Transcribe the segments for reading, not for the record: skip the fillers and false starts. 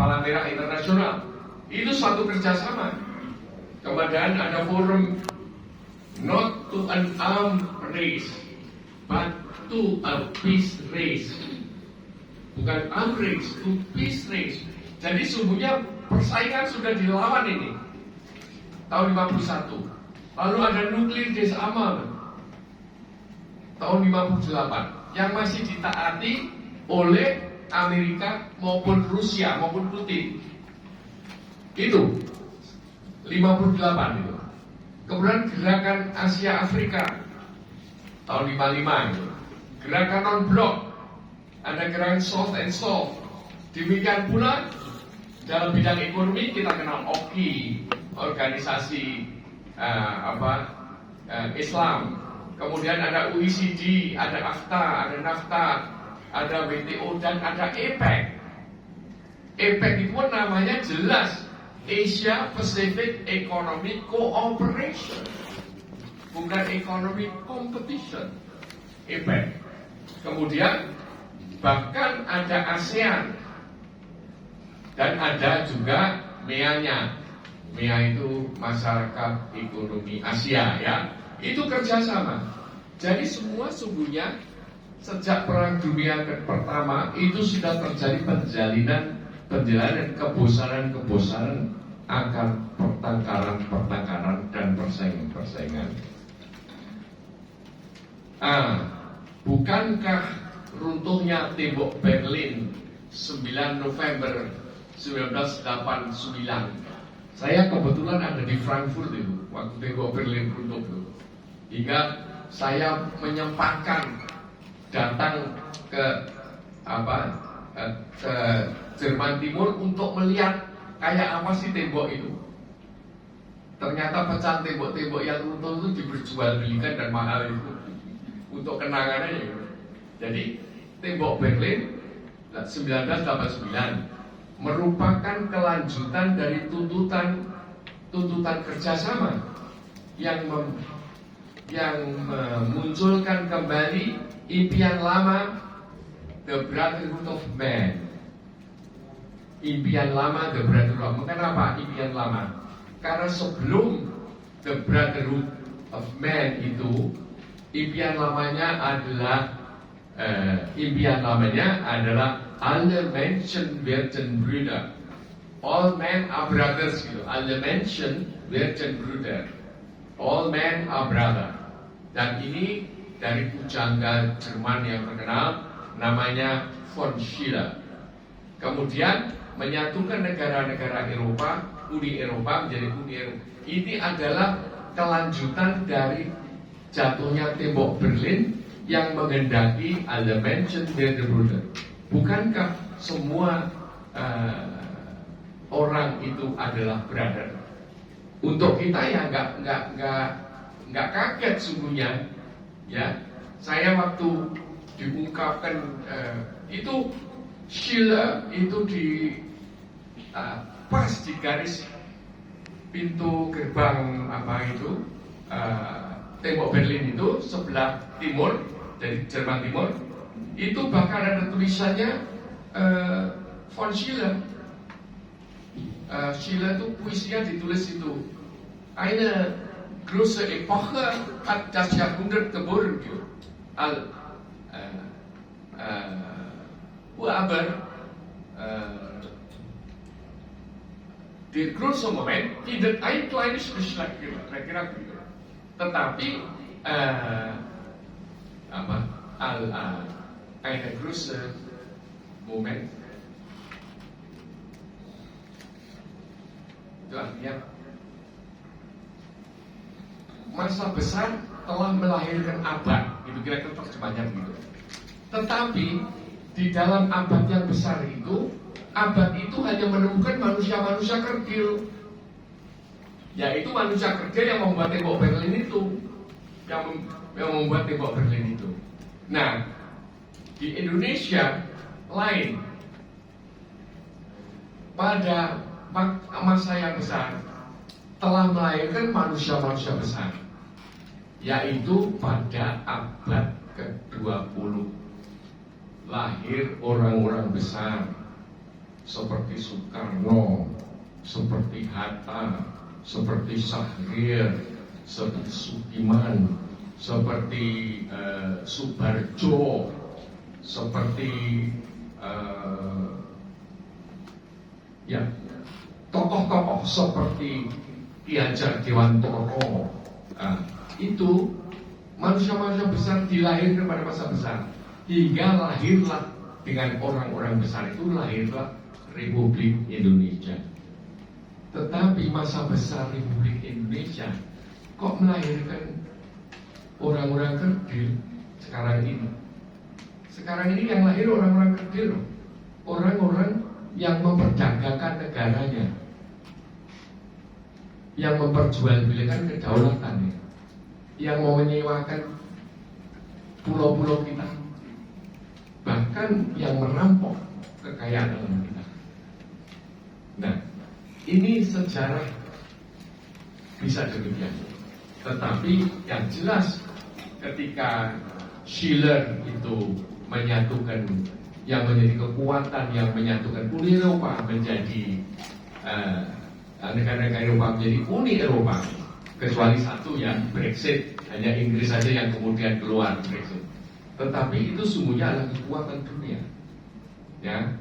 Kepala Merah Internasional. Itu suatu kerjasama. Kemudian ada forum not to an armed race, but to a peace race. Bukan armed race, to peace race. Jadi sungguhnya persaingan sudah dilawan ini tahun 51. Lalu ada nuklir disarmament tahun 58 yang masih ditaati oleh Amerika maupun Rusia maupun Putin. Itu 58 itu. Kemudian gerakan Asia Afrika tahun 55 itu. Gerakan non-blok, ada gerakan soft and soft. Demikian pula dalam bidang ekonomi kita kenal OKI, organisasi Islam. Kemudian ada OECD, ada AFTA, ada NAFTA, ada WTO dan ada APEC. APEC itu pun namanya jelas Asia Pacific Economic Cooperation, bukan Economic Competition. APEC. Kemudian bahkan ada ASEAN dan ada juga MEA-nya. MEA itu Masyarakat Ekonomi Asia, ya. Itu kerjasama. Jadi semua sungguhnya sejak Perang Dunia Pertama itu sudah terjadi penjalinan kebosanan akan pertengkaran dan persaingan. Bukankah runtuhnya tembok Berlin 9 November 1989? Saya kebetulan ada di Frankfurt itu waktu tembok Berlin runtuh itu. Hingga saya menyempatkan datang ke Jerman Timur untuk melihat kayak apa sih tembok itu. Ternyata pecahan tembok-tembok yang runtuh itu diperjualbelikan dan mahal itu untuk kenangannya. Jadi tembok Berlin 1989 merupakan kelanjutan dari tuntutan kerjasama yang memunculkan kembali impian lama The Brotherhood of Man. Impian lama The Brotherhood of Man. Kenapa impian lama? Karena sebelum The Brotherhood of Man itu impian lamanya adalah Alle Menschen werden Brüder. All men are brothers gitu. Alle Menschen werden Brüder. All men are brother. Dan ini dari pujangga Jerman yang terkenal namanya von Schiller. Kemudian menyatukan negara-negara Eropa, Uni Eropa menjadi Uni Eropa. Ini adalah kelanjutan dari jatuhnya tembok Berlin yang menghendaki Alle Menschen werden Brüder. Bukankah semua orang itu adalah brother? Untuk kita ya nggak kaget sungguhnya, ya. Saya waktu diungkapkan itu Schiller itu pas di garis pintu gerbang tembok Berlin itu sebelah timur dari Jerman Timur itu bahkan ada tulisannya von Schiller. Schiller itu puisinya ditulis itu eine große Epoche hat das Jahrhundert geboren. Aber der große Moment tidak ein kleines Beschlag, kira-kira begitu. Tetapi eine große Moment itu artinya masa besar telah melahirkan abad, itu kira-kira terjemahnya begitu. Tetapi di dalam abad yang besar itu, abad itu hanya menemukan manusia-manusia kerdil, yaitu manusia kerdil yang membuat tembok Berlin itu, yang membuat tembok Berlin itu. Nah, di Indonesia lain, pada masa yang besar telah melahirkan manusia-manusia besar, yaitu pada abad ke-20 lahir orang-orang besar seperti Soekarno, seperti Hatta, seperti Syahrir, seperti Sudirman, seperti Subarjo, seperti ya tokoh-tokoh seperti Ki Hajar Dewantoro. Itu manusia-manusia besar dilahirkan pada masa besar, hingga lahirlah dengan orang-orang besar itu lahirlah Republik Indonesia. Tetapi masa besar Republik Indonesia kok melahirkan orang-orang kerdil sekarang ini? Sekarang ini yang lahir orang-orang kerdil, orang-orang yang memperdagangkan negaranya, yang memperjualbelikan kedaulatannya, yang mau menyewakan pulau-pulau kita, bahkan yang merampok kekayaan alam kita. Nah, ini sejarah bisa demikian. Tetapi yang jelas ketika Schiller itu menyatukan, yang menjadi kekuatan yang menyatukan Uni Eropa menjadi negara-negara Eropa menjadi Uni Eropa, kecuali satu ya, Brexit, hanya Inggris saja yang kemudian keluar Brexit. Tetapi itu sungguhnya adalah kekuatan dunia, ya.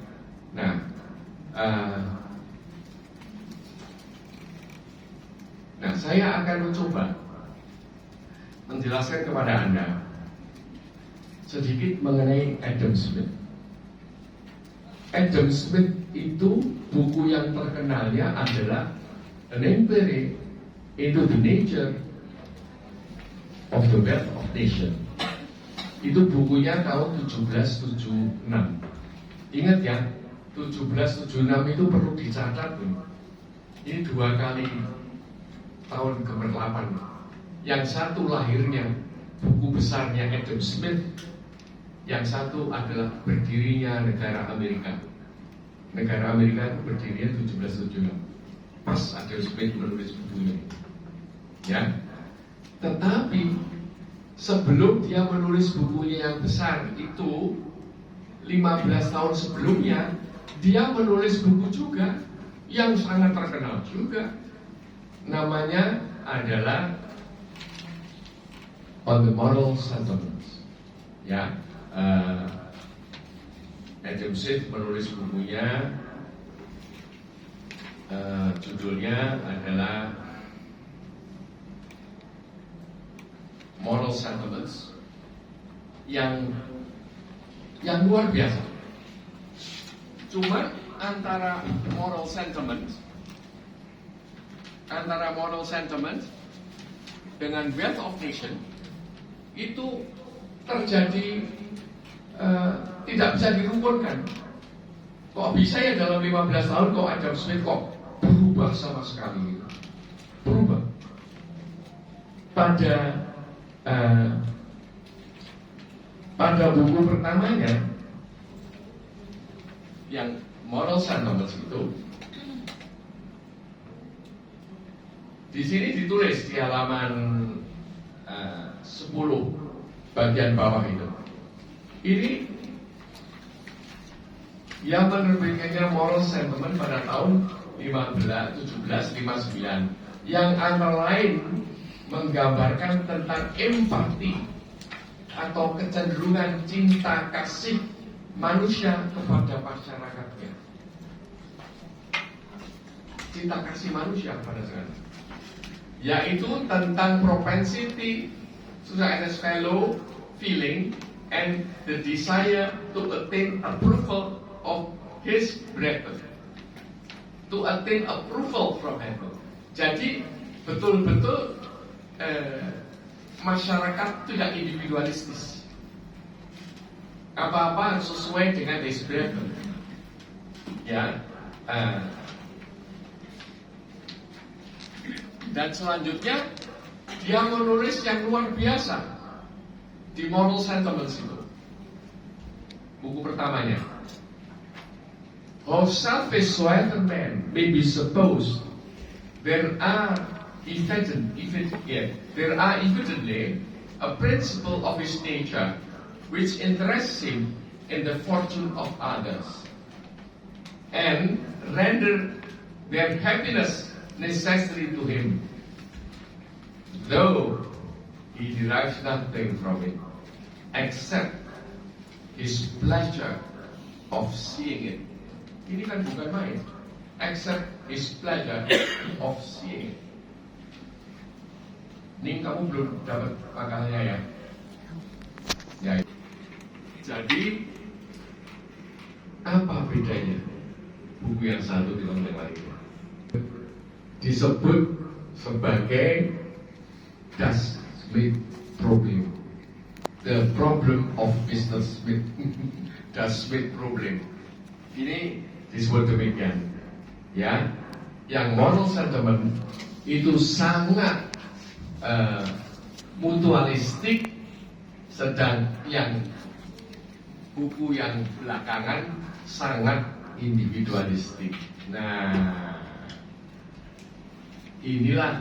Nah, saya akan mencoba menjelaskan kepada Anda sedikit mengenai Adam Smith. Adam Smith itu buku yang terkenalnya adalah An Inquiry into the Nature of the Wealth of Nations. Itu bukunya tahun 1776. Ingat ya, 1776 itu perlu dicatat. Ini 2 kali tahun ke-8. Yang satu lahirnya buku besarnya Adam Smith, yang satu adalah berdirinya negara Amerika. Negara Amerika itu berdirinya 1776. Pas Adam Smith menulis bukunya, ya. Tetapi sebelum dia menulis bukunya yang besar itu, 15 tahun sebelumnya dia menulis buku juga yang sangat terkenal juga. Namanya adalah On the Moral Sentiments. Ya, Adam Smith menulis bukunya, judulnya adalah Moral Sentiments, yang luar biasa. Cuma antara moral sentiments dengan Wealth of Nation itu terjadi tidak bisa dirukunkan. Kok bisa ya dalam 15 tahun kok Adam Smith kok berubah sama sekali? Berubah. Pada buku pertamanya yang Moral Sentiments itu, di sini ditulis di halaman 10 bagian bawah itu. Ini yang menerbitkannya Moral Sentiment pada tahun 1759, yang antara lain menggambarkan tentang empati atau kecenderungan cinta kasih manusia kepada masyarakatnya. Cinta kasih manusia kepada masyarakat, yaitu tentang propensity to fellow feeling and the desire to attain approval of his brethren, to attain approval from heaven. Jadi betul-betul masyarakat tidak individualistis, apa-apa harus sesuai dengan his brethren. Ya, dan selanjutnya dia menulis yang luar biasa di Moral Sentiments itu, buku pertamanya. How selfish soever man may be supposed, there are evidently a principle of his nature which interests him in the fortune of others, and render their happiness necessary to him, though he derives nothing from it except his pleasure of seeing it. Ini kan bukan main. Except his pleasure of seeing it. Ini kamu belum dapat makalahnya ya? Ya. Jadi apa bedanya buku yang satu dengan yang lainnya? Disebut sebagai Das Smith Problem, the problem of Mr. Smith. Das Smith Problem. Ini disebut demikian, ya. Yang moral sentiment itu sangat mutualistik, sedang yang buku yang belakangan sangat individualistik. Nah, inilah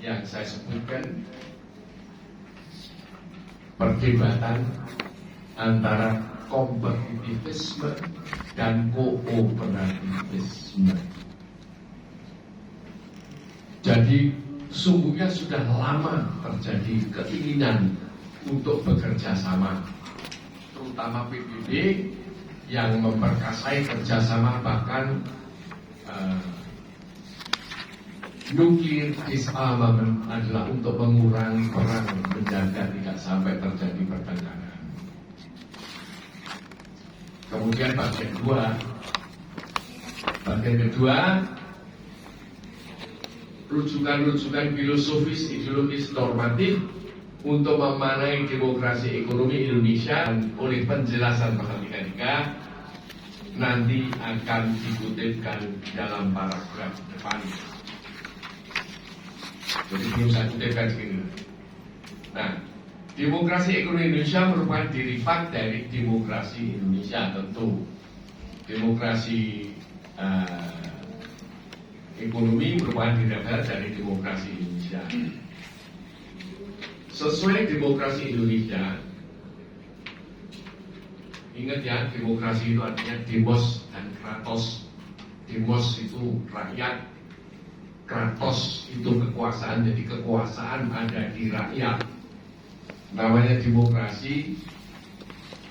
yang saya sebutkan perdebatan antara kompetitivisme dan kooperativisme. Jadi sungguhnya sudah lama terjadi keinginan untuk bekerja sama, terutama PBB yang memperkasai kerjasama, bahkan nuklir disarmament adalah untuk mengurangi perang, menjaga tidak sampai terjadi pertengkaran. Kemudian bagian kedua, rujukan-rujukan filosofis, ideologis, normatif untuk memanai demokrasi ekonomi Indonesia, dan oleh penjelasan pasal 33 nanti akan dikutipkan dalam paragraf depan. Jadi belum saya kutipkan segini. Nah, demokrasi ekonomi Indonesia merupakan derivat dari demokrasi Indonesia, tentu. Demokrasi ekonomi merupakan derivat dari demokrasi Indonesia. Sesuai demokrasi Indonesia, ingat ya, demokrasi itu artinya demos dan kratos. Demos itu rakyat, kratos itu kekuasaan, jadi kekuasaan ada di rakyat. Namanya demokrasi.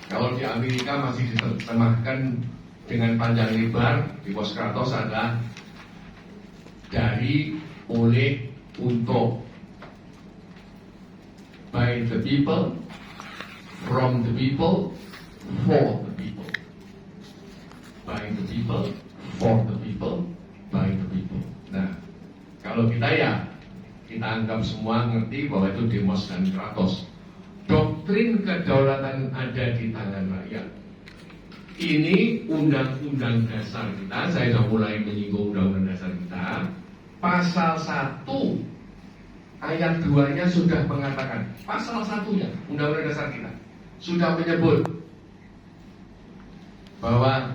Kalau di Amerika masih diterjemahkan dengan panjang lebar, demos kratos adalah dari, oleh, untuk, by the people, from the people, for the people. By the people, for the people, by the people. Nah, kalau kita anggap semua ngerti bahwa itu demos dan kratos. Doktrin kedaulatan ada di tangan rakyat. Ini undang-undang dasar kita, saya sudah mulai menyinggung undang-undang dasar kita. Pasal 1 ayat 2-nya sudah mengatakan, pasal 1-nya undang-undang dasar kita sudah menyebut bahwa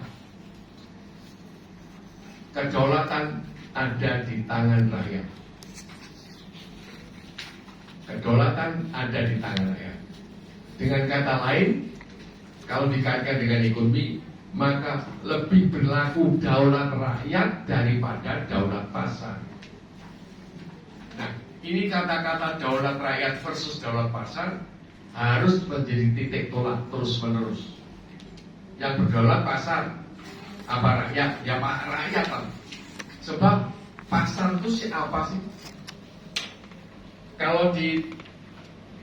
kedaulatan ada di tangan rakyat. Kedaulatan ada di tangan rakyat. Dengan kata lain, kalau dikaitkan dengan ekonomi, maka lebih berlaku daulat rakyat daripada daulat pasar. Nah, ini kata-kata daulat rakyat versus daulat pasar harus menjadi titik tolak terus-menerus. Yang berdaulat pasar, apa rakyat? Ya pak rakyat lah. Sebab pasar itu siapa sih? Kalau di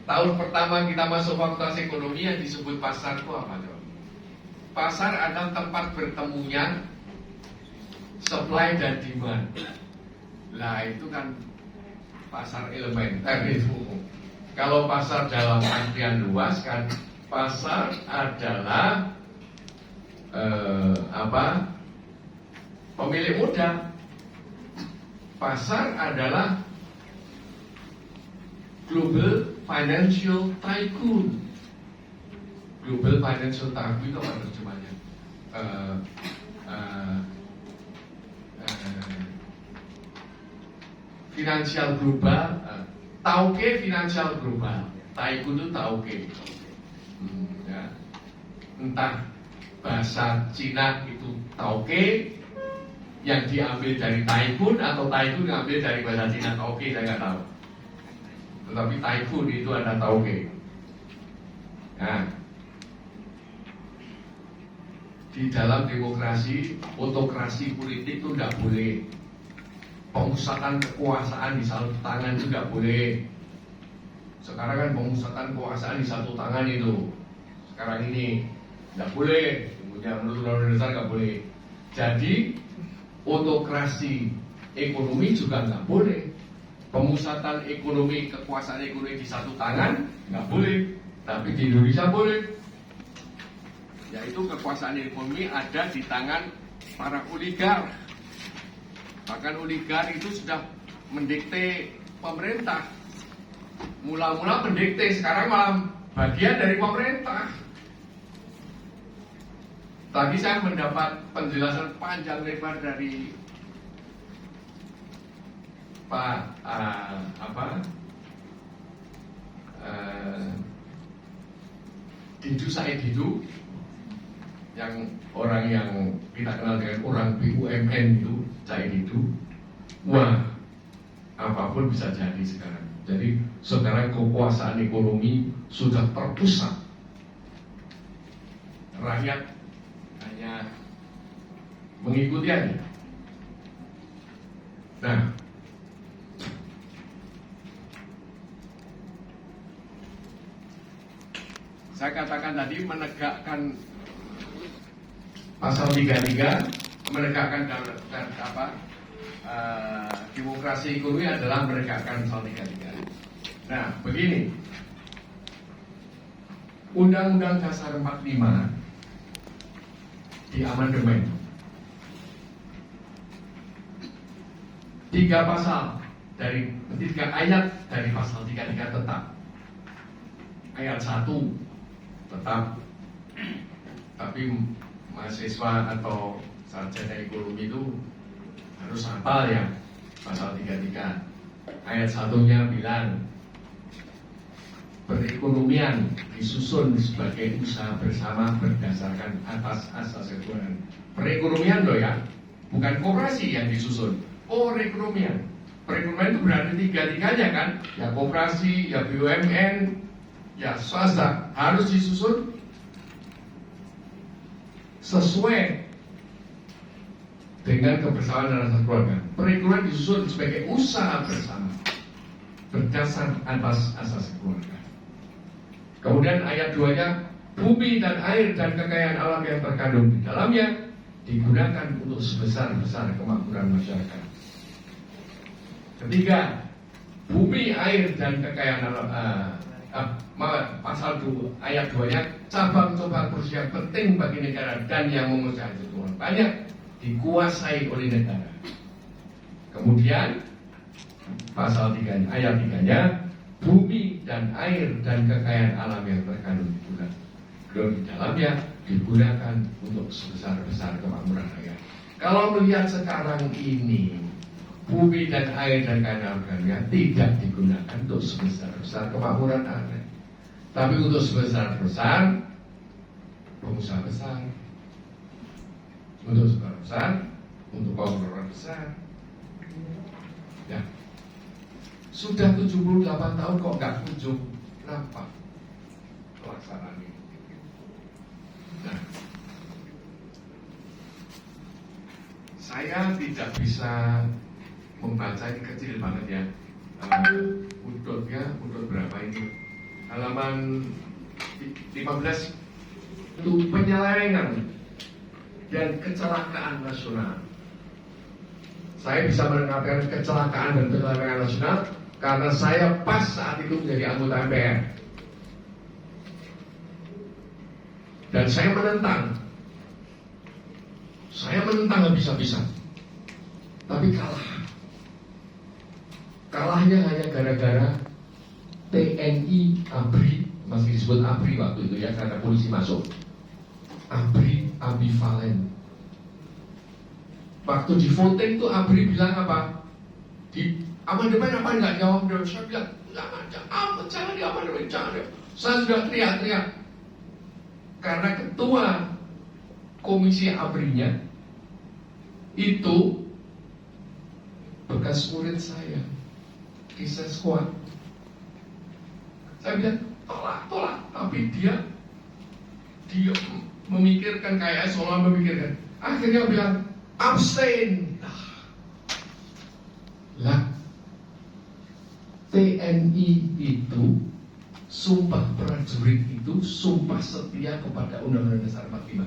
tahun pertama kita masuk fakultas ekonomi, yang disebut pasar itu apa? Pasar adalah tempat bertemunya supply dan demand. Lah itu kan pasar elementer itu. Kalau pasar dalam artian luas kan, pasar adalah pemilik modal. Pasar adalah global financial tycoon. Global financial tycoon itu apa terjemahnya? Finansial global, tauke finansial global. Tycoon itu tauke. Ya. Entah bahasa Cina itu Tauke, yang diambil dari Taifun, atau Taifun diambil dari bahasa Cina Tauke, saya nggak tahu. Tetapi Taifun itu ada Tauke. Nah, di dalam demokrasi, otokrasi politik itu tidak boleh. Pemusatan kekuasaan di satu tangan itu tidak boleh. Sekarang kan pemusatan kekuasaan di satu tangan itu. Sekarang ini tidak boleh. Kemudian menurut Undang-Undang Dasar nggak boleh. Jadi otokrasi ekonomi juga nggak boleh. Pemusatan ekonomi, kekuasaan ekonomi di satu tangan nggak boleh. Tapi di Indonesia boleh. Yaitu kekuasaan ekonomi ada di tangan para oligark. Bahkan oligark itu sudah mendikte pemerintah. Mula-mula mendikte, sekarang malah bagian dari pemerintah. Tadi saya mendapat penjelasan panjang lebar dari Pak Didu Said Didu, yang orang yang kita kenal dengan orang BUMN itu, Said Didu. Wah, apapun bisa jadi sekarang. Jadi sekarang kekuasaan ekonomi sudah terpusat. Rakyat hanya mengikuti aja. Nah, saya katakan tadi menegakkan pasal 33, menegakkan demokrasi ekonomi adalah menegakkan pasal 33. Nah, begini, Undang-Undang Dasar 45 di amandemen 3 pasal dari 3 ayat dari pasal 33 tetap. Ayat 1 tetap, tapi mahasiswa atau sarjana ekonomi itu harus hafal ya pasal 33. Ayat 1-nya bilang perekonomian disusun sebagai usaha bersama berdasarkan atas asas ketuhanan. Perekonomian loh ya, bukan koperasi yang disusun. Perekonomian. Perekonomian itu berarti tiga-tiganya kan, ya koperasi, ya BUMN, ya swasta, harus disusun sesuai dengan kebersamaan dan rasa keluarga. Perekonomian disusun sebagai usaha bersama berdasar atas asas keluarga. Kemudian ayat 2-nya, bumi dan air dan kekayaan alam yang terkandung di dalamnya digunakan untuk sebesar-besar kemakmuran masyarakat. Ketiga, bumi, air dan kekayaan alam, pasal 2, ayat 2-nya, cabang-cabang perusahaan penting bagi negara dan yang menguasai itu banyak dikuasai oleh negara. Kemudian pasal 3, ayat 3-nya, bumi dan air dan kekayaan alam yang terkandung di dalamnya digunakan untuk sebesar-besar kemakmuran rakyat. Kalau melihat sekarang ini, bumi dan air dan kekayaan alamnya tidak digunakan untuk sebesar-besar kemakmuran rakyat, tapi untuk sebesar-besar pengusaha besar, untuk sebesar-besar untuk konglomerat besar. Ya. Sudah 78 tahun kok nggak kunjung nampak pelaksanaan ini. Nah, saya tidak bisa membaca, ini kecil banget ya. Udutnya, udut berapa ini? Halaman 15 itu penyelewengan dan kecelakaan nasional. Saya bisa mendengarkan kecelakaan dan penyelewengan nasional karena saya pas saat itu menjadi anggota MPR. Dan saya menentang habis-habisan. Tapi kalah. Kalahnya hanya gara-gara TNI ABRI, masih disebut ABRI waktu itu ya, karena polisi masuk. ABRI ambivalen. Waktu di voting itu ABRI bilang apa? Di amandemen apa enggak jawab? Saya bilang, jangan di amandemen, jangan. Saya sudah teriak-teriak. Karena ketua komisi ABRI-nya itu bekas murid saya, kisah squad. Saya bilang tolak, tapi dia memikirkan kayak seolah memikirkan. Akhirnya bilang abstain. Lah, TNI itu sumpah prajurit itu sumpah setia kepada Undang-Undang Dasar 45.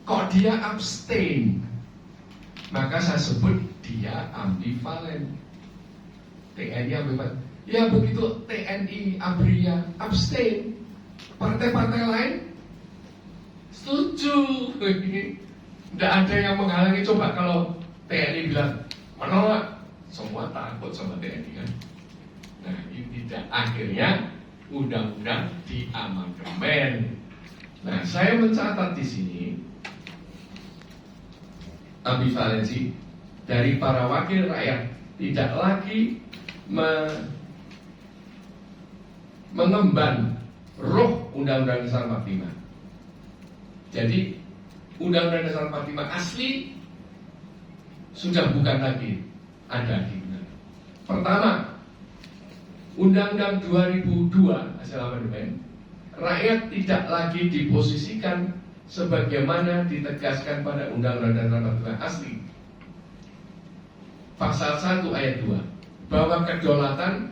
Kok dia abstain? Maka saya sebut dia ambivalen. TNI ambivalen. Ya begitu TNI ABRI abstain, partai-partai lain setuju. Tidak ada yang menghalangi. Coba kalau TNI bilang menolak, semua takut sama TNI kan. Nah ini tidak, akhirnya undang-undang diamandemen. Nah saya mencatat di sini ambivalensi dari para wakil rakyat, tidak lagi mengemban roh Undang-Undang Dasar 45. Jadi Undang-Undang Dasar 45 asli sudah bukan lagi ada di mana. Pertama, Undang-Undang 2002 hasil amandemen, rakyat tidak lagi diposisikan sebagaimana ditegaskan pada Undang-Undang Dasar 45 asli. Pasal 1 ayat 2, bahwa kedaulatan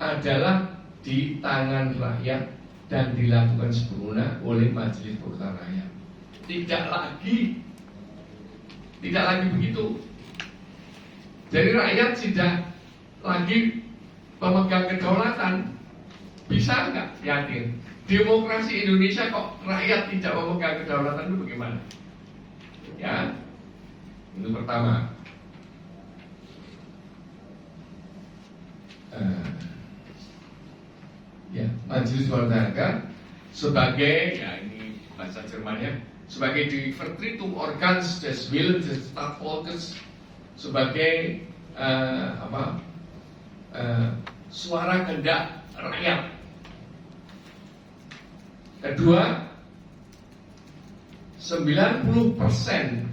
adalah di tangan rakyat dan dilakukan sepenuhnya oleh Majelis Permusyawaratan Rakyat. Tidak lagi begitu. Jadi rakyat tidak lagi pemegang kedaulatan. Bisa nggak yakin? Demokrasi Indonesia kok rakyat tidak memegang kedaulatan itu bagaimana? Ya, itu pertama. Ya, Majelis Permusyawaratan Rakyat sebagai, ya ini bahasa Jermannya, sebagai die Vertretungsorgans des Willens des Staatsvolkes, sebagai suara kehendak rakyat. Kedua, 90%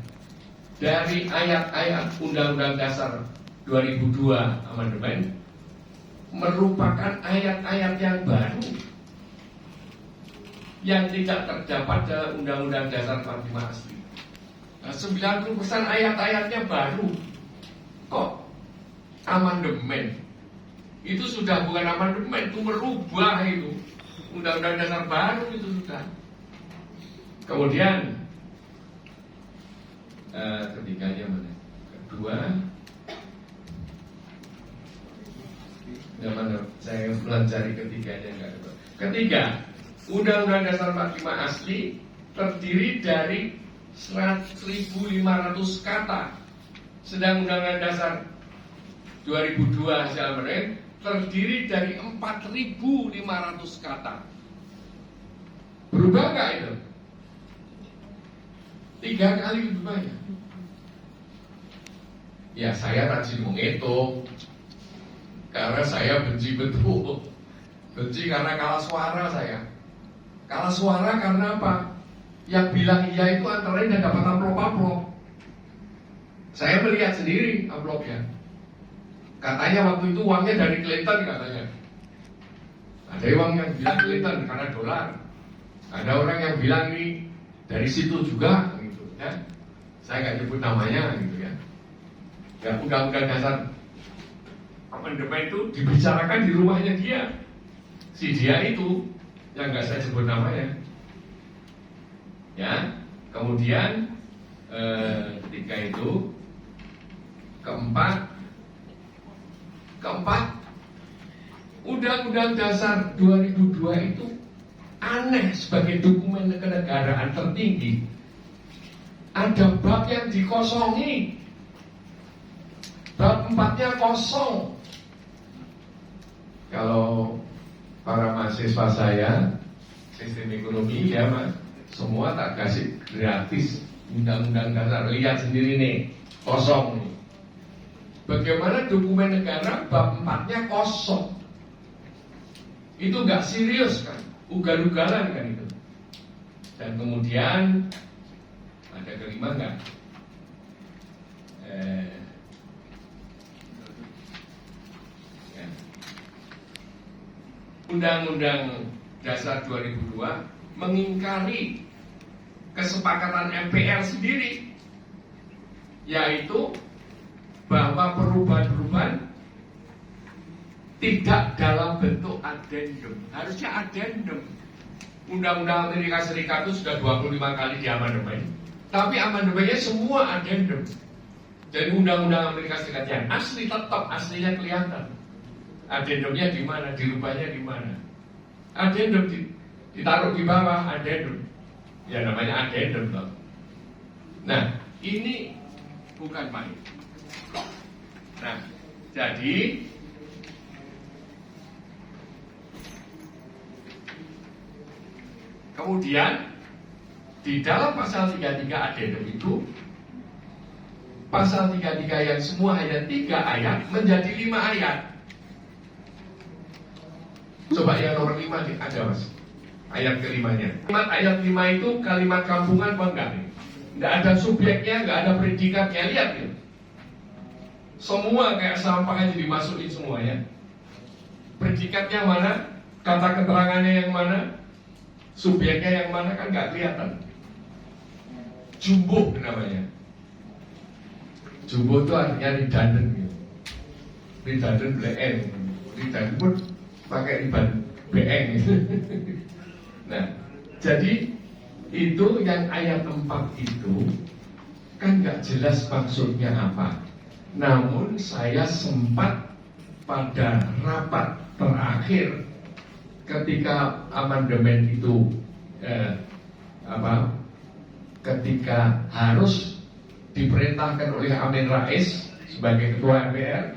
dari ayat-ayat Undang-Undang Dasar 2002 amandemen merupakan ayat-ayat yang baru yang tidak terdapat dalam Undang-Undang Dasar 45 asli. Nah, 90% ayat-ayatnya baru. Kok amandemen? Itu sudah bukan amandemen, itu merubah itu. Undang-Undang Dasar baru itu sudah. Kemudian ketiganya mana? Kedua, mana? Saya pelajari ketiganya enggak ada. Ketiga, Undang-Undang Dasar 45 asli terdiri dari 1.500 kata, sedang Undang-Undang Dasar 2002 hasil amandemen terdiri dari 4.500 kata. Berubah nggak itu? 3 kali lebih banyak. Ya saya rajin menghitung, karena saya benci betul. Benci karena kalah suara saya. Kalah suara karena apa? Yang bilang iya itu antara lain dan dapat amplop-amplop. Saya melihat sendiri amplopnya. Katanya waktu itu uangnya dari Clinton katanya. Ada orang yang bilang Clinton karena dolar. Ada orang yang bilang ini dari situ juga gitu ya. Saya nggak nyebut namanya gitu ya. Ya Undang-Undang Dasar amandemen itu dibicarakan di rumahnya dia. Si dia itu yang nggak saya sebut namanya. Ya, kemudian ketika itu keempat, Undang-Undang Dasar 2002 itu aneh sebagai dokumen kenegaraan tertinggi. Ada bab yang dikosongi, bab 4-nya kosong. Kalau para mahasiswa saya sistem ekonomi ya mas, semua tak kasih gratis Undang-Undang Dasar. Lihat sendiri nih, kosong nih. Bagaimana dokumen negara bab 4-nya kosong? Itu gak serius kan? Ugal-ugalan kan itu. Dan kemudian ada kelima enggak? Ya. Undang-Undang Dasar 2002 mengingkari kesepakatan MPR sendiri, yaitu bahwa perubahan-perubahan tidak dalam bentuk addendum. Harusnya addendum. Undang-undang Amerika Serikat itu sudah 25 kali diamandemen, tapi amandemennya semua addendum. Jadi undang-undang Amerika Serikat yang asli tetap aslinya kelihatan. Addendumnya di mana, dirubahnya di mana. Addendum ditaruh di bawah addendum. Ya namanya addendum toh. Nah, ini bukan main. Nah, jadi kemudian di dalam pasal 33 addendum itu, pasal 33 yang semua hanya 3 ayat menjadi 5 ayat. Coba yang nomor 5 ada mas, ayat kelimanya. Kalimat ayat 5 itu kalimat kampungan apa enggak? Enggak ada subjeknya, enggak ada predikatnya, lihat ya. Semua kayak sampah aja dimasukin semuanya. Predikatnya mana? Kata keterangannya yang mana? Subjeknya yang mana kan nggak kelihatan. Jumbo namanya. Jumbo itu artinya redundant gitu. Redundant BN. Redundant pun pakai riban BN gitu. Nah, jadi itu yang ayat 4 itu kan nggak jelas maksudnya apa. Namun saya sempat pada rapat terakhir ketika amandemen itu ketika harus diperintahkan oleh Amin Rais sebagai ketua MPR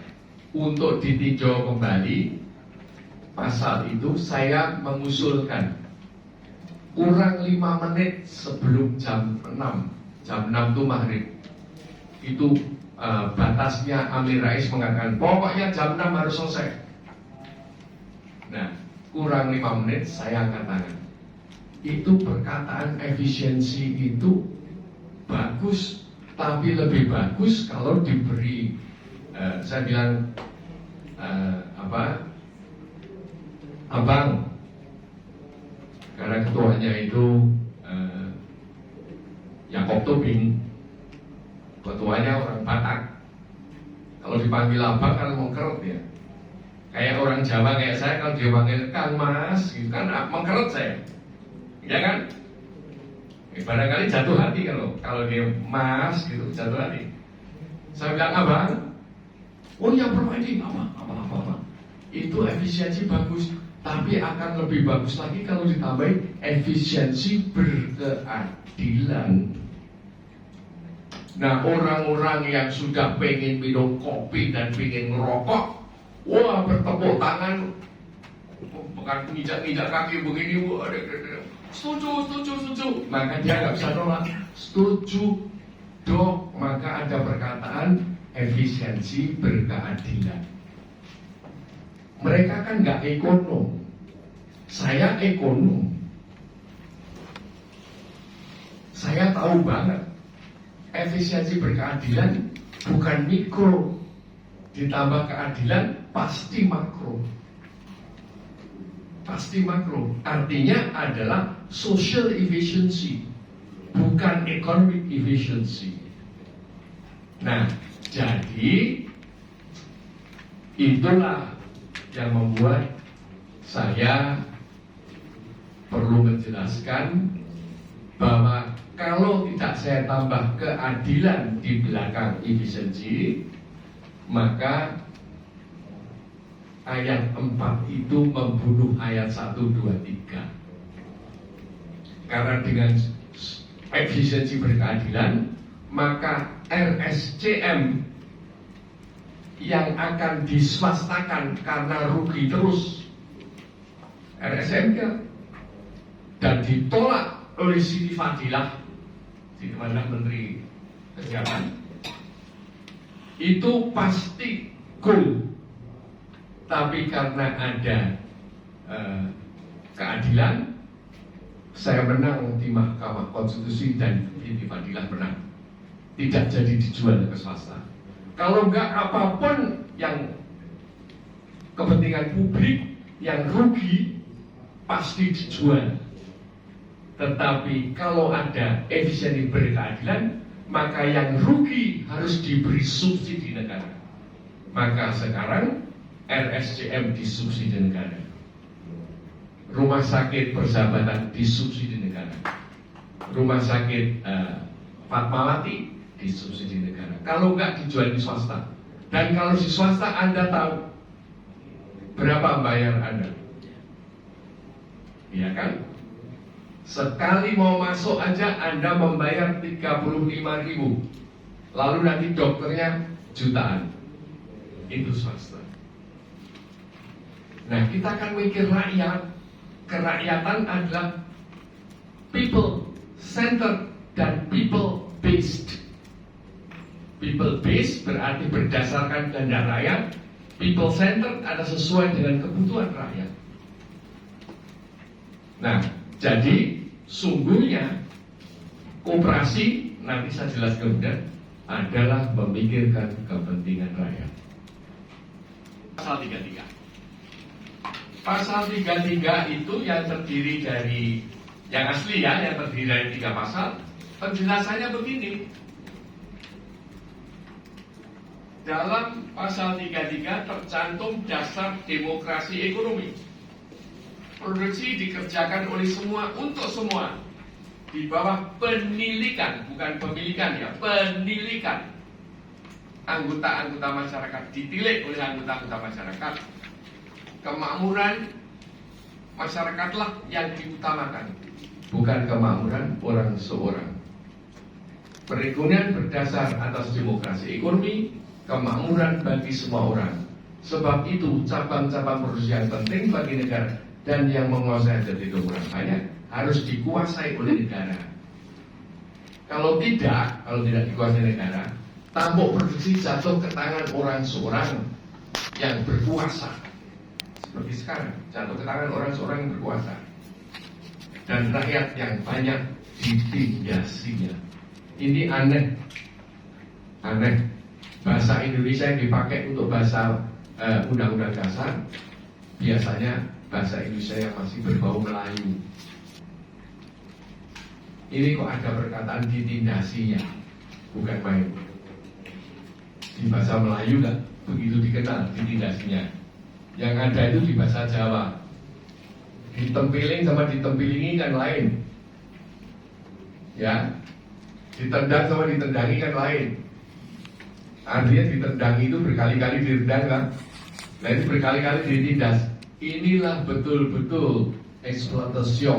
untuk ditinjau kembali pasal itu, saya mengusulkan kurang 5 menit sebelum jam 6 itu maghrib. Itu batasnya. Amin Rais mengatakan pokoknya jam 6 harus selesai. Nah, kurang 5 menit saya katakan itu perkataan efisiensi itu bagus, tapi lebih bagus kalau diberi saya bilang abang, karena ketuanya itu Yakob Tobing, ketuanya orang Batak. Kalau dipanggil abang kan mengkerut ya. Kayak orang Jawa kayak saya kalau dipanggil Kang Mas, gitu kan mengkerut saya, ya kan? Barangkali jatuh hati kalau dia Mas gitu, jatuh hati. Saya bilang abang, oh ya providing apa. Itu efisiensi bagus, tapi akan lebih bagus lagi kalau ditambahin efisiensi berkeadilan. Nah, orang-orang yang sudah pengen minum kopi dan pengen ngerokok, wah bertepuk tangan, bukan nginjak kaki begini, wah, setuju. Maka dia nggak bisa nolak, setuju dok. Maka ada perkataan efisiensi berkeadilan. Mereka kan nggak ekonom, saya ekonom. Saya tahu banget efisiensi berkeadilan bukan mikro, ditambah keadilan pasti makro. Pasti makro. Artinya adalah social efficiency, bukan economic efficiency. Nah, jadi itulah yang membuat saya perlu menjelaskan bahwa kalau tidak saya tambah keadilan di belakang efisiensi, maka ayat 4 itu membunuh ayat 1, 2, 3. Karena dengan efisiensi berkeadilan, maka RSCM yang akan diswastakan karena rugi terus RSCM dan ditolak oleh Siti Fadilah, Menteri Kesehatan, itu pasti goal. Tapi karena ada keadilan, saya menang di Mahkamah Konstitusi dan Inti Fadilah menang, tidak jadi dijual ke swasta. Kalau enggak, apapun yang kepentingan publik yang rugi pasti dijual. Tetapi kalau ada efisiensi berkeadilan, maka yang rugi harus diberi subsidi negara. Maka sekarang RSCM disubsidi negara, rumah sakit Persahabatan disubsidi negara, rumah sakit Fatmawati disubsidi negara. Kalau enggak dijual di swasta. Dan kalau di swasta, Anda tahu berapa bayar Anda? Iya kan? Sekali mau masuk aja Anda membayar 35.000. Lalu nanti dokternya jutaan. Itu swasta. Nah, kita akan mikir rakyat. Kerakyatan adalah people centered dan people based. People based berarti berdasarkan kehendak rakyat. People centered ada sesuai dengan kebutuhan rakyat. Nah, jadi sungguhnya koperasi, nanti saya jelaskan kemudian, adalah memikirkan kepentingan rakyat. Pasal 33. Pasal 33 itu yang terdiri dari, yang asli ya, yang terdiri dari 3 pasal. Penjelasannya begini. Dalam pasal 33 tercantum dasar demokrasi ekonomi. Produksi dikerjakan oleh semua untuk semua di bawah penilikan, bukan pemilikan ya, penilikan anggota-anggota masyarakat, ditilik oleh anggota-anggota masyarakat. Kemakmuran masyarakatlah yang diutamakan, bukan kemakmuran orang seorang. Perekonomian berdasar atas demokrasi ekonomi, kemakmuran bagi semua orang. Sebab itu cabang-cabang produksi yang penting bagi negara dan yang menguasai jadi orang banyak harus dikuasai oleh negara. Kalau tidak dikuasai negara, tampuk produksi jatuh ke tangan orang seorang yang berkuasa. Seperti sekarang, jatuh ke tangan orang seorang yang berkuasa. Dan rakyat yang banyak ditindasinya. Ini aneh. Bahasa Indonesia yang dipakai untuk bahasa Undang-Undang Dasar biasanya bahasa Indonesia yang masih berbau Melayu. Ini kok ada perkataan ditindasinya, bukan main. Di bahasa Melayu kan begitu dikenal ditindasinya. Yang ada itu di bahasa Jawa. Ditempiling sama ditempilingi kan lain. Ya, ditendang sama ditendangi kan lain. Artinya ditendangi itu berkali-kali ditendang kan. Nah itu berkali-kali ditindas. Inilah betul-betul eksploitasi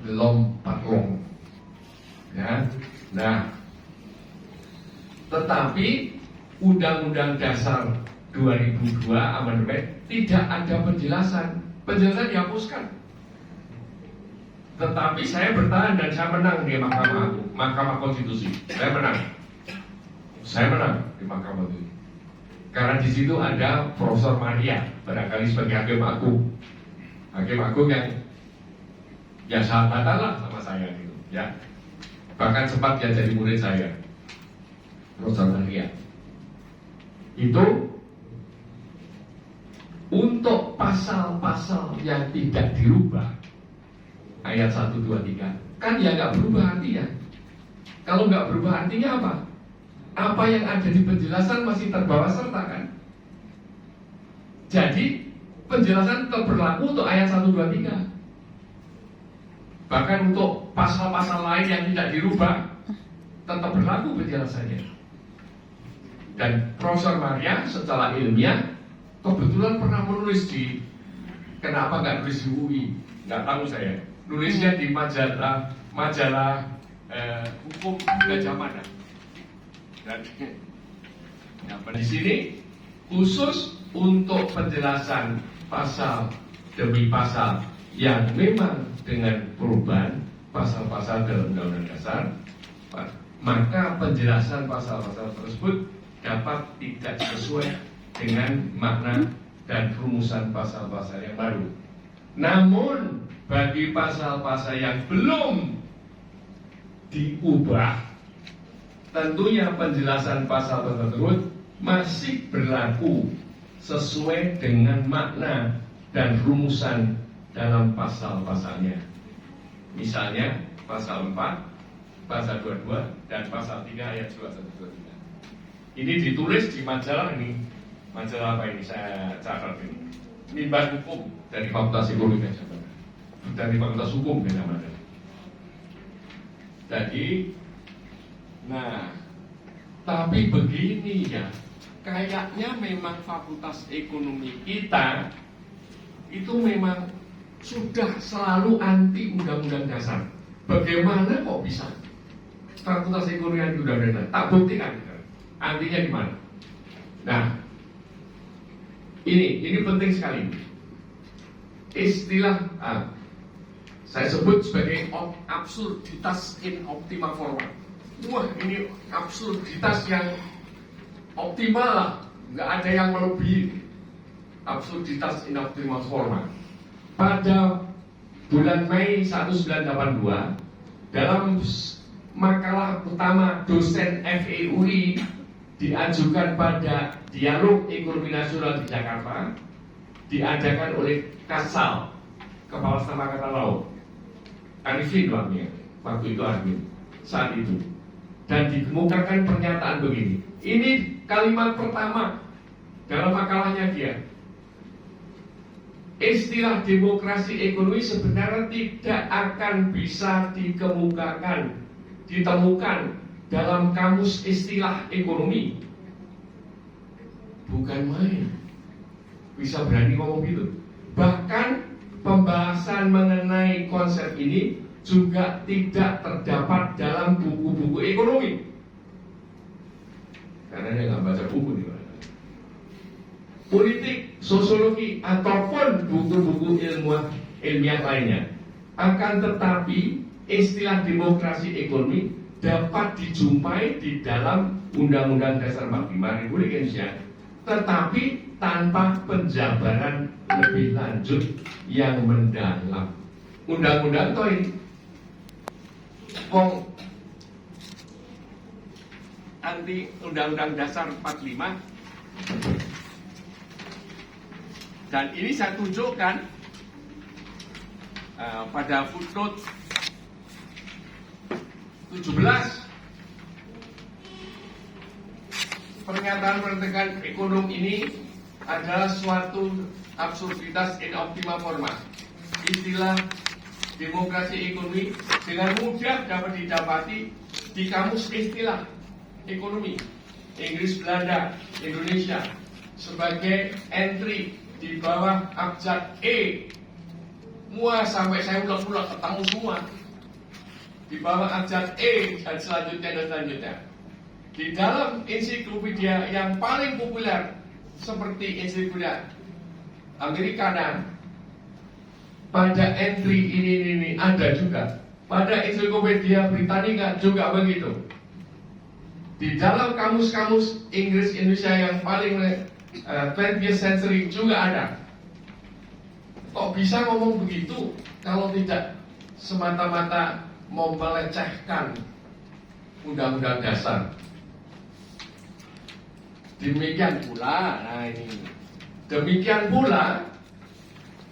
lompat-long. Ya. Nah, tetapi Undang-Undang Dasar 2002 amandemen tidak ada penjelasan. Penjelasan dihapuskan. Tetapi saya bertahan dan saya menang di Mahkamah Konstitusi. Saya menang di Mahkamah Konstitusi. Karena di situ ada Profesor Maria, barangkali sebagai hakim agung yang ya sahabatan lah sama saya gitu, ya. Bahkan sempat dia jadi murid saya, Profesor Maria. Itu untuk pasal-pasal yang tidak dirubah, ayat 1, 2, 3, kan ya nggak berubah artinya. Kalau nggak berubah artinya apa? Apa yang ada di penjelasan masih terbawa serta kan? Jadi penjelasan tetap berlaku untuk ayat 1, 2, 3. Bahkan untuk pasal-pasal lain yang tidak dirubah tetap berlaku penjelasannya. Dan Profesor Maria secara ilmiah kebetulan pernah menulis di, kenapa nggak nulis di UI? Nggak tahu saya. Nulisnya di majalah hukum Gajah Mada. Dan di sini khusus untuk penjelasan pasal demi pasal yang memang dengan perubahan pasal-pasal dalam Undang-Undang Dasar, maka penjelasan pasal-pasal tersebut dapat tidak sesuai dengan makna dan rumusan pasal-pasal yang baru. Namun bagi pasal-pasal yang belum diubah, tentunya penjelasan pasal tersebut masih berlaku sesuai dengan makna dan rumusan dalam pasal-pasalnya. Misalnya pasal 4, pasal 22, dan pasal 3 ayat 21-23. Ini ditulis di majalah ini. Majalah apa ini? Saya catat ini. Mimbar Hukum dari Fakultas Ekonomi Gajah Mada. Dari Fakultas Hukum Gajah Mada. Jadi, nah, tapi begini ya, kayaknya memang Fakultas Ekonomi kita itu memang sudah selalu anti Undang-Undang Dasar. Bagaimana kok bisa? Fakultas Ekonomi anti Undang-Undang Dasar. Tak buktikan. Antinya di mana? Nah, ini penting sekali. Istilah saya sebut sebagai absurditas in optima forma. Wah, ini absurditas yang optimal lah, nggak ada yang melebihi absurditas in optima forma. Pada bulan Mei 1982, dalam makalah utama dosen FEUI diajukan pada Dialog Ekonomi Nasional di Jakarta, diadakan oleh Kasal, Kepala Staf Angkatan Laut, Arifin namanya, waktu itu Arifin, saat itu. Dan dikemukakan pernyataan begini. Ini kalimat pertama dalam makalahnya dia. Istilah demokrasi ekonomi sebenarnya tidak akan bisa ditemukan dalam kamus istilah ekonomi. Bukan main. Bisa berani ngomong gitu. Bahkan pembahasan mengenai konsep ini juga tidak terdapat dalam buku-buku ekonomi. Karena dia nggak baca buku nih, politik, sosiologi, ataupun buku-buku ilmiah lainnya. Akan tetapi istilah demokrasi ekonomi dapat dijumpai di dalam Undang-Undang Dasar 45 Republik Indonesia, tetapi tanpa penjabaran lebih lanjut yang mendalam. Undang-undang toh ini anti Undang-Undang Dasar 45, dan ini saya tunjukkan pada footnote 17. Pernyataan ekonom ini adalah suatu absurditas in optima forma. Istilah demokrasi ekonomi dengan mudah dapat didapati di kamus istilah ekonomi Inggris, Belanda, Indonesia sebagai entry di bawah abjad E. Sampai saya ulang-ulang ketemu semua. Di bawah abjad E dan selanjutnya. Di dalam ensiklopedia yang paling populer seperti ensiklopedia Americana, pada entry ini ada juga. Pada ensiklopedia Britannica juga begitu. Di dalam kamus-kamus Inggris Indonesia yang paling 20th century juga ada. Kok bisa ngomong begitu kalau tidak semata-mata mau melecehkan Undang-Undang Dasar? Demikian pula, demikian pula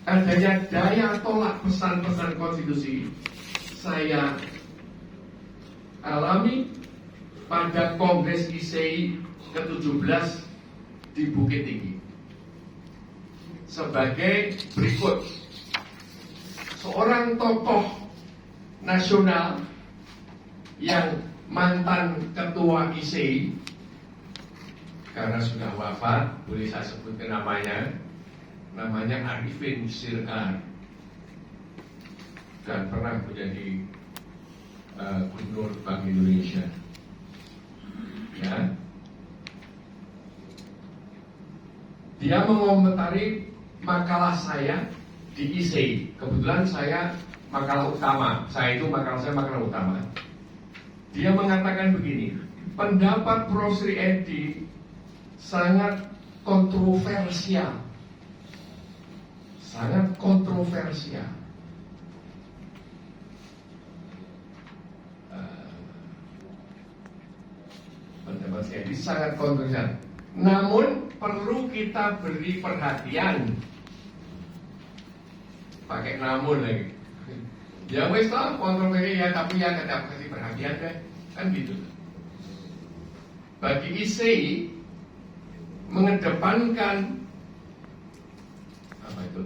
adanya daya tolak pesan-pesan konstitusi saya alami pada Kongres ISEI ke-17 di Bukit Tinggi. Sebagai berikut. Seorang tokoh nasional yang mantan ketua ISEI, karena sudah wafat, boleh saya sebutkan namanya Arifin Siregar, dan pernah menjadi Gubernur Bank Indonesia. Ya. Dia mengomentari makalah saya di ISEI. Kebetulan saya makalah utama. Makalah utama. Dia mengatakan begini, pendapat Prof. Sri Edi sangat kontroversial. sangat kontroversial. Pendapat saya ini sangat kontroversial. Namun perlu kita beri perhatian. Pakai namun lagi. Ya wes lah kontroversi ya, tapi ya kita kasih perhatian deh, kan gitu. Bagi ISEI mengedepankan apa itu?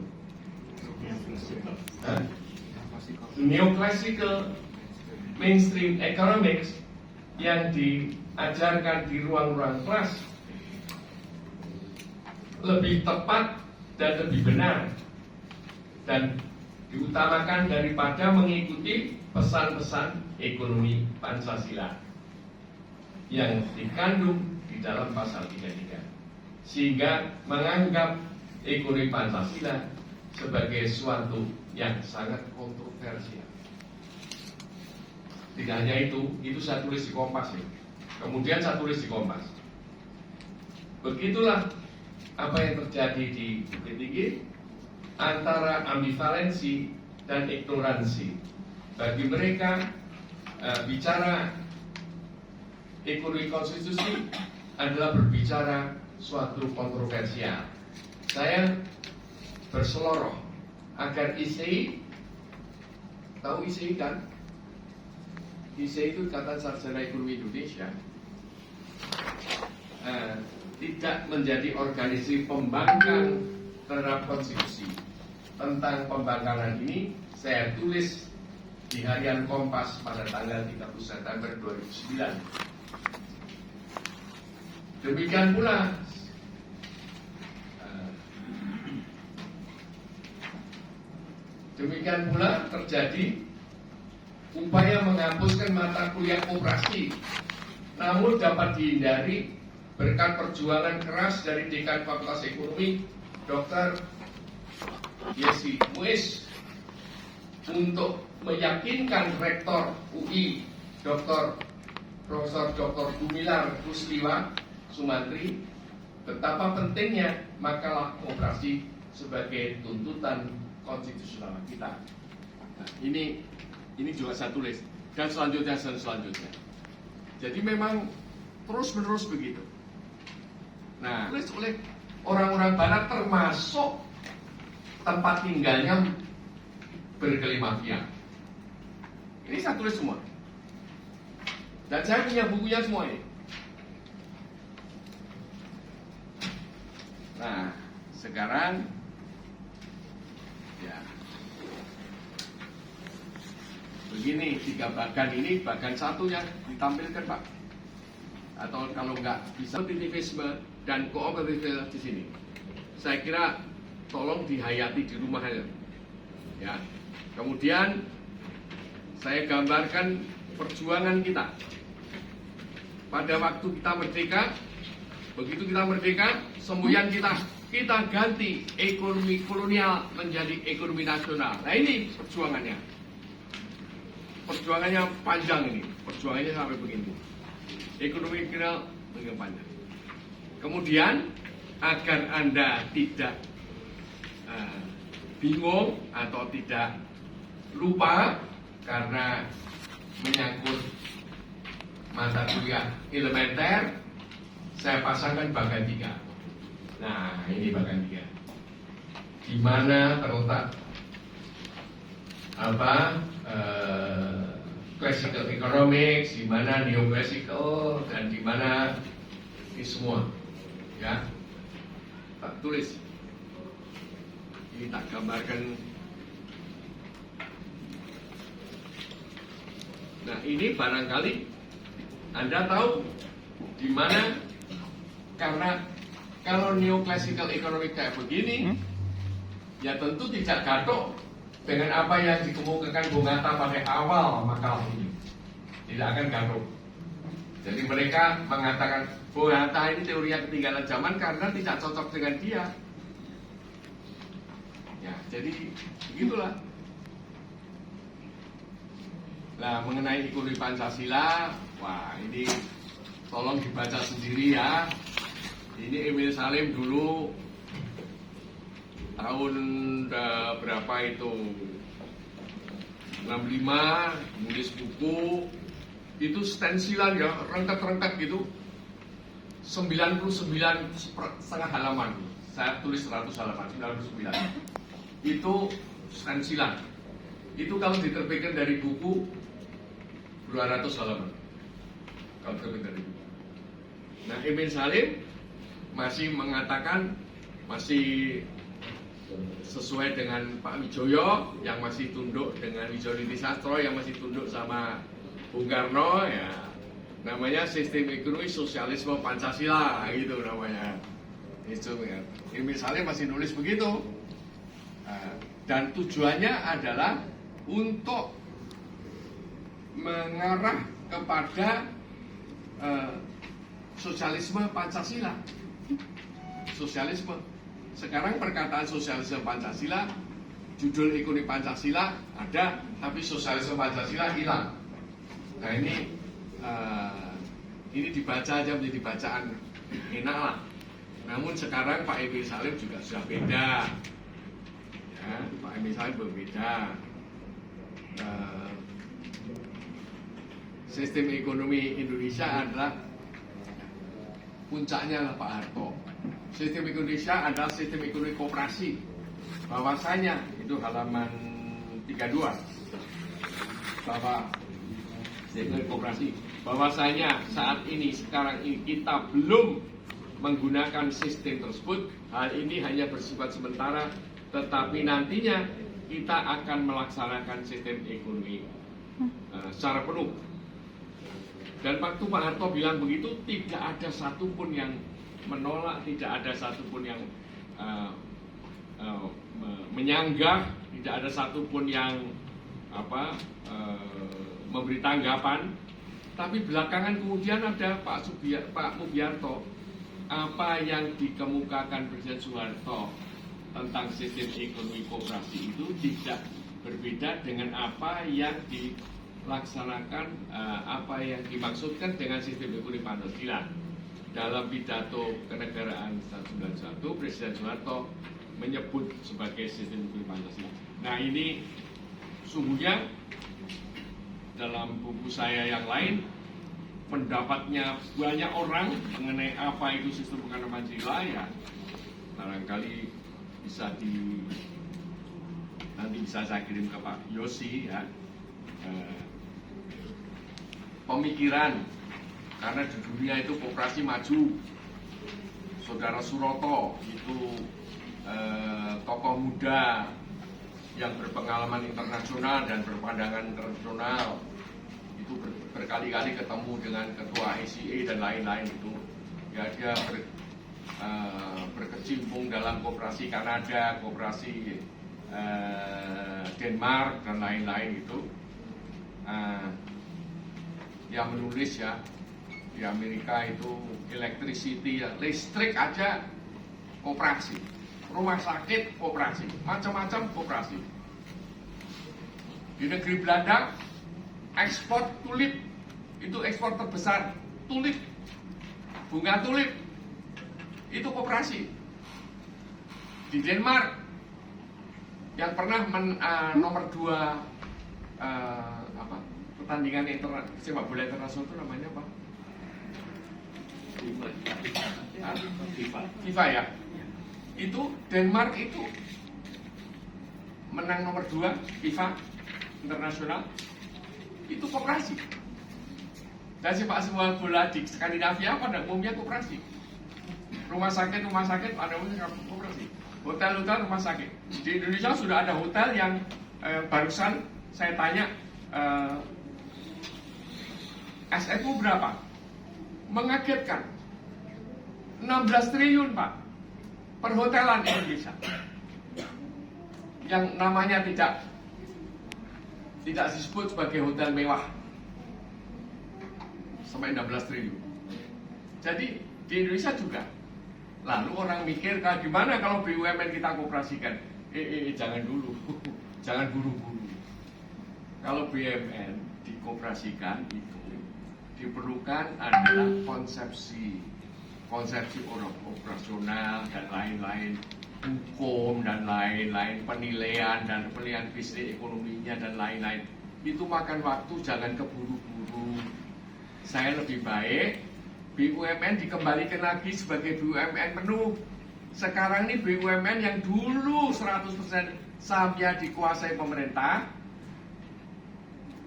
Neoclassical mainstream economics yang diajarkan di ruang-ruang kelas lebih tepat dan lebih benar dan diutamakan daripada mengikuti pesan-pesan ekonomi Pancasila yang dikandung di dalam pasal 33, sehingga menganggap ekonomi Pancasila sebagai suatu yang sangat kontroversial. Tidak hanya itu saya tulis di Kompas ya. Kemudian saya tulis di Kompas. Begitulah apa yang terjadi di Bukit Tinggi antara ambivalensi dan ignoransi. Bagi mereka bicara ekonomi konstitusi adalah berbicara suatu kontroversial. Saya berseloroh agar ISEI, tahu ISEI kan? ISEI itu Ikatan Sarjana Ekonomi Indonesia, tidak menjadi organisasi pembangkang terhadap konstitusi. Tentang pembangkangan ini saya tulis di harian Kompas pada tanggal 30 September 2009. Demikian pula terjadi upaya menghapuskan mata kuliah operasi, namun dapat dihindari berkat perjuangan keras dari Dekan Fakultas Ekonomi Dr. Yesi Muiz untuk meyakinkan Rektor UI Profesor Dr. Gumilar Rusliwa Sumantri betapa pentingnya makalah operasi sebagai tuntutan konstitusional kita. Nah, ini juga saya tulis dan selanjutnya. Jadi memang terus-menerus begitu. Nah, tulis oleh orang-orang Barat termasuk tempat tinggalnya berkelimafia. Ini saya tulis semua. Dan saya punya bukunya semua ini. Nah, sekarang ya begini digambarkan ini bagian satunya ditampilkan Pak. Atau kalau enggak bisa kompetitivisme dan kooperatif di sini. Saya kira tolong dihayati di rumah aja. Ya. Kemudian saya gambarkan perjuangan kita. Pada waktu kita merdeka, begitu kita merdeka, semboyan kita ganti ekonomi kolonial menjadi ekonomi nasional. Nah ini perjuangannya. Perjuangannya panjang ini. Perjuangannya sampai begini. Ekonomi kolonial begini panjang. Kemudian agar Anda tidak bingung atau tidak lupa karena menyangkut mata kuliah elementer, saya pasangkan bagian 3. Nah, ini bagian 3. Di mana terletak classical economics, di mana neoclassical, dan di mana ini semua, ya. Tak tulis. Ini tak gambarkan. Nah, ini barangkali Anda tahu di mana, karena kalau neoclassical economic kayak begini, ya tentu tidak gaduh dengan apa yang dikemukakan Bung Hatta pada awal makalah ini. Tidak akan gaduh. Jadi mereka mengatakan Bung Hatta ini teorinya ketinggalan zaman karena tidak cocok dengan dia. Ya, jadi begitulah. Nah, mengenai ekonomi Pancasila, wah ini tolong dibaca sendiri ya. Ini Emil Salim dulu tahun berapa itu 65 nulis buku itu stensilan ya, rengkat-rengkat gitu 99 setengah halaman, saya tulis 100 halaman 99 itu stensilan. Itu kalau diterbitkan dari buku 200 halaman kalau terbit dari buku. Nah, Emil Salim masih mengatakan masih sesuai dengan Pak Wijoyo yang masih tunduk, dengan Wijoyo Niti Sastro yang masih tunduk sama Bung Karno, ya namanya sistem ekonomi sosialisme Pancasila gitu namanya. Itu ya. Emil Salim masih nulis begitu. Dan tujuannya adalah untuk mengarah kepada sosialisme Pancasila. Sosialisme. Sekarang perkataan sosialisme Pancasila, judul ekonomi Pancasila ada, tapi sosialisme Pancasila hilang. Nah ini dibaca aja menjadi bacaan enak lah. Namun sekarang Pak Emil Salim juga sudah beda. Ya, Pak Emil Salim berbeda. Sistem ekonomi Indonesia adalah puncaknya adalah Pak Harto. Sistem Indonesia adalah sistem ekonomi koperasi. Bahwasanya itu halaman 32. Bahwa sistem koperasi. Bahwasanya saat ini sekarang ini kita belum menggunakan sistem tersebut. Hal ini hanya bersifat sementara, tetapi nantinya kita akan melaksanakan sistem ekonomi secara penuh. Dan waktu Pak Harto bilang begitu, tidak ada satupun yang menolak, tidak ada satupun yang menyanggah, tidak ada satupun yang memberi tanggapan. Tapi belakangan kemudian ada Pak Mugiarto, apa yang dikemukakan Presiden Soeharto tentang sistem ekonomi koperasi itu tidak berbeda dengan apa yang dilaksanakan, apa yang dimaksudkan dengan sistem ekonomi Pancasila. Dalam pidato kenegaraan 1991, Presiden Soeharto menyebut sebagai sistem ekonomi Pancasila. Nah ini sungguhnya dalam buku saya yang lain, pendapatnya banyak orang mengenai apa itu sistem ekonomi Pancasila, ya barangkali nanti bisa saya kirim ke Pak Yosi ya, pemikiran, karena di dunia itu koperasi maju. Saudara Suroto itu tokoh muda yang berpengalaman internasional dan berpandangan internasional, itu berkali-kali ketemu dengan ketua ACA dan lain-lain itu, ya dia berkecimpung dalam koperasi Kanada, koperasi Denmark dan lain-lain itu, yang menulis ya di Amerika itu electricity, ya, listrik aja koperasi, rumah sakit koperasi, macam-macam koperasi. Di negeri Belanda ekspor tulip, itu ekspor terbesar tulip, bunga tulip itu koperasi. Di Denmark yang pernah nomor 2 pertandingan sepak bola internasional itu namanya apa? FIFA ya. Itu Denmark itu menang nomor 2 FIFA internasional, itu koperasi. Dan sepak bola di Skandinavia pada umumnya koperasi. Rumah sakit pada umumnya koperasi. Hotel rumah sakit. Di Indonesia sudah ada hotel yang barusan saya tanya SFU berapa? Mengagetkan, 16 triliun Pak, perhotelan Indonesia, yang namanya tidak disebut sebagai hotel mewah, sampai 16 triliun. Jadi di Indonesia juga. Lalu orang mikir, gimana kalau BUMN kita koperasikan? Jangan dulu, jangan buru-buru. Kalau BUMN dikoperasikan itu diperlukan adalah konsepsi orang operasional dan lain-lain. hukum dan lain-lain, penilaian bisnis ekonominya dan lain-lain. Itu makan waktu, jangan keburu-buru. Saya lebih baik BUMN dikembalikan lagi sebagai BUMN penuh. Sekarang ini BUMN yang dulu 100% sahamnya dikuasai pemerintah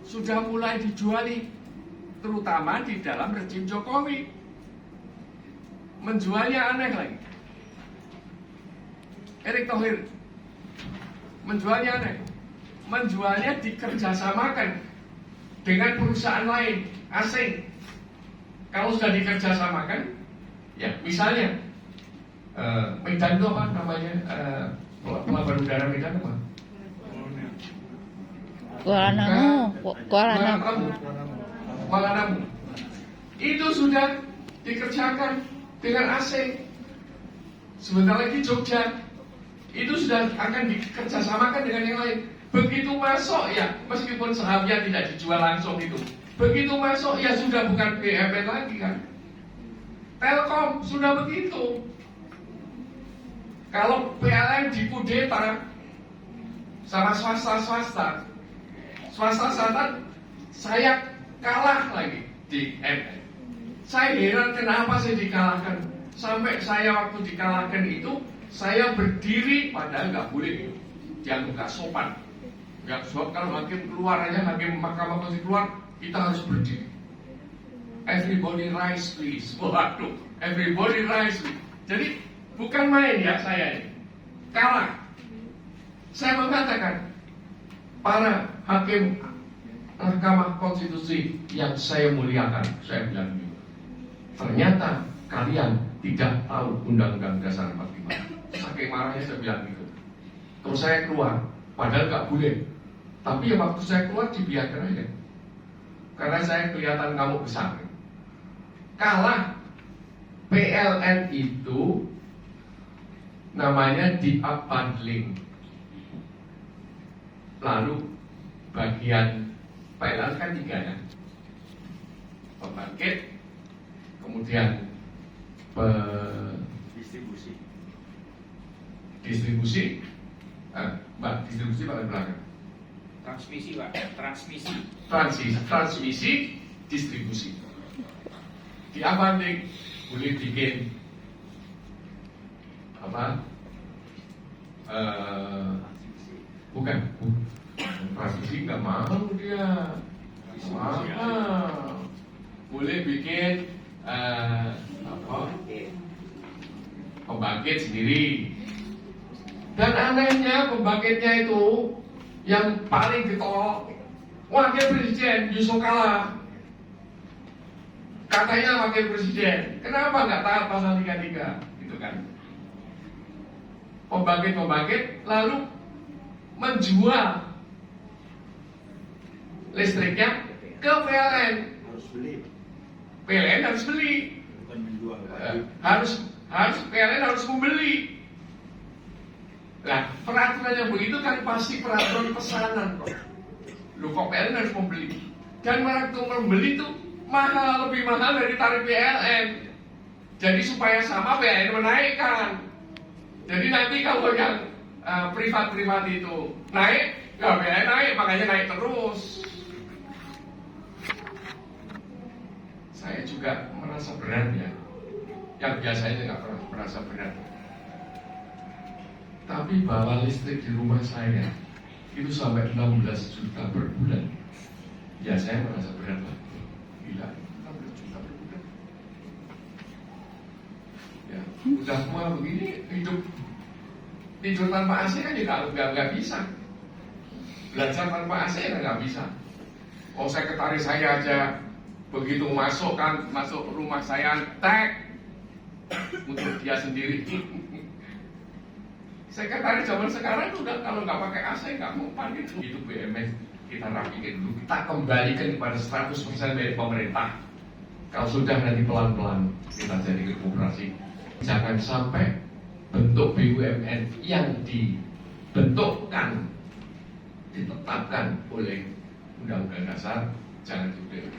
sudah mulai dijuali, terutama di dalam rezim Jokowi. Menjualnya aneh lagi. Erick Thohir menjualnya aneh. Menjualnya dikerjasamakan dengan perusahaan lain asing. Kalau sudah dikerjasamakan, ya misalnya Medan itu apa namanya, pelabuhan udara Medan apa? Kuala Namu. Itu sudah dikerjakan dengan asing. Sebentar lagi Jogja itu sudah akan dikerjasamakan dengan yang lain. Begitu masuk ya, meskipun sahamnya tidak dijual langsung itu, begitu masuk ya sudah bukan BUMN lagi kan. Telkom sudah begitu. Kalau PLN dikudeta sama swasta, saya kalah lagi di MN. Saya heran kenapa saya dikalahkan. Sampai saya waktu dikalahkan itu, saya berdiri padahal nggak boleh, dianggap nggak sopan. Nggak sopan kalau hakim keluar aja, hakim Mahkamah Konstitusi keluar, kita harus berdiri. Everybody rise please. Waduh, everybody rise please. Jadi bukan main ya saya ini. Kalah. Saya mengatakan para hakim Mahkamah Konstitusi yang saya muliakan, saya bilang gitu. Ternyata kalian tidak tahu Undang-Undang Dasar 45. Saking marahnya saya bilang gitu. Terus saya keluar, padahal nggak boleh. Tapi ya waktu saya keluar dibiarkan aja. Karena saya kelihatan kamu besar. Kalah. PLN itu namanya di-up-bundling. Lalu bagian PLN kan 3 ya. Pembangkit, kemudian distribusi, Mbak, distribusi paling belakang. Transmisi, Pak. Transmisi, distribusi. Di-up-bundling boleh bikin apa? Bukan transmisi nggak mau dia. Boleh bikin apa? Pembangkit sendiri. Dan anehnya pembangkitnya itu yang paling ditolak Wakil Presiden Yusuf Kala. Katanya Wakil Presiden, kenapa nggak taat pasal 33? Gitu kan. Pembangkit lalu menjual listriknya ke PLN. PLN harus beli. Bukan menjual. Harus PLN harus membeli. Nah, peraturan yang begitu kan pasti peraturan pesanan kok. Loh, kok PLN harus membeli? Dan waktu membeli itu lebih mahal dari tarif PLN. Jadi supaya sama PLN menaikkan. Jadi nanti kalau yang privat itu naik, ya PLN naik, makanya naik terus. Saya juga merasa berat ya. Yang biasanya nggak pernah merasa berat. Tapi bahwa listrik di rumah saya itu sampai 16 juta per bulan. Ya saya merasa berat lah. Gila, 16 juta per bulan. Ya, udah tua begini tidur tanpa AC kan juga nggak bisa. Belajar tanpa AC kan nggak bisa. Oh, sekretaris saya aja begitu masuk rumah saya tek untuk dia sendiri. Sekretaris zaman sekarang udah kalau nggak pakai AC nggak mempan gitu. Itu BUMN kita rapikan dulu, kita kembalikan kepada 100% dari pemerintah. Kalau sudah nanti pelan-pelan kita jadi kooperasi. Jangan sampai bentuk BUMN yang dibentukkan ditetapkan oleh Undang-Undang Dasar jangan juga.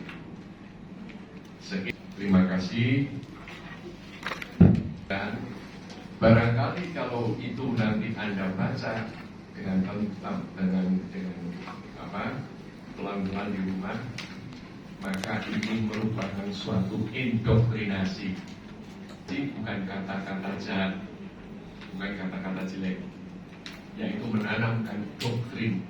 Sekian, terima kasih dan Barangkali kalau itu nanti Anda baca dengan pelan-pelan di rumah, maka ini merupakan suatu indoktrinasi. Ini bukan kata-kata jahat, bukan kata-kata jelek, yaitu menanamkan doktrin